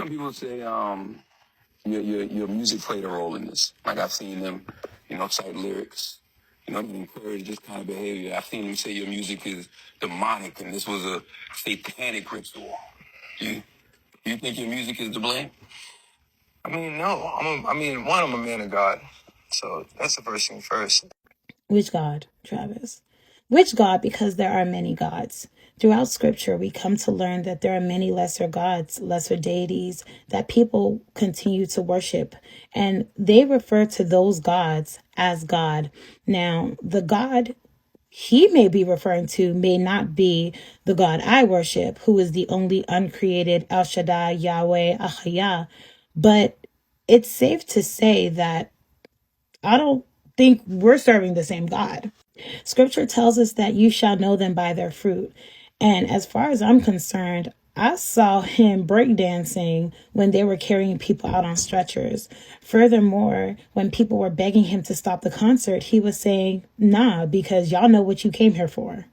Some people say your music played a role in this. Like I've seen them, cite lyrics, that encourage this kind of behavior. I've seen them say your music is demonic and this was a satanic ritual. You think your music is to blame? I mean, no. I'm a man of God. So that's the first thing first. Which God, Travis? Which God? Because there are many gods. Throughout scripture, we come to learn that there are many lesser gods, lesser deities that people continue to worship. And they refer to those gods as God. Now, the God he may be referring to may not be the God I worship, who is the only uncreated El Shaddai, Yahweh, Ahaya. But it's safe to say that I don't think we're serving the same God. Scripture tells us that you shall know them by their fruit. And as far as I'm concerned, I saw him breakdancing when they were carrying people out on stretchers. Furthermore, when people were begging him to stop the concert, he was saying, nah, because y'all know what you came here for.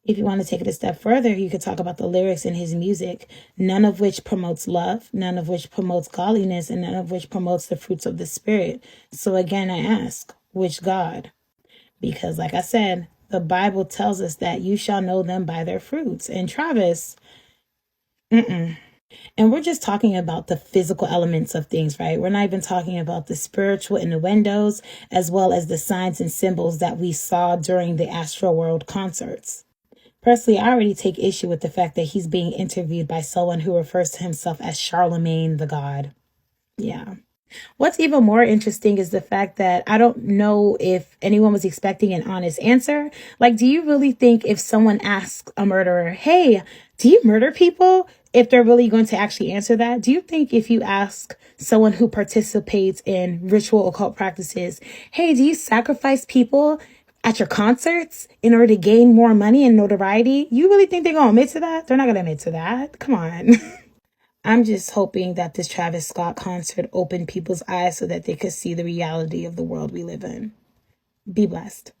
If you want to take it a step further, you could talk about the lyrics in his music, none of which promotes love, none of which promotes godliness, and none of which promotes the fruits of the Spirit. So again, I ask, which God? Because like I said, the Bible tells us that you shall know them by their fruits. And Travis, and we're just talking about the physical elements of things, right? We're not even talking about the spiritual innuendos, as well as the signs and symbols that we saw during the Astro World concerts. Personally, I already take issue with the fact that he's being interviewed by someone who refers to himself as Charlemagne the God. Yeah. What's even more interesting is the fact that I don't know if anyone was expecting an honest answer. Like, do you really think if someone asks a murderer, hey, do you murder people? If they're really going to actually answer that? Do you think if you ask someone who participates in ritual occult practices, hey, do you sacrifice people at your concerts in order to gain more money and notoriety? You really think they're going to admit to that? They're not going to admit to that. Come on. I'm just hoping that this Travis Scott concert opened people's eyes so that they could see the reality of the world we live in. Be blessed.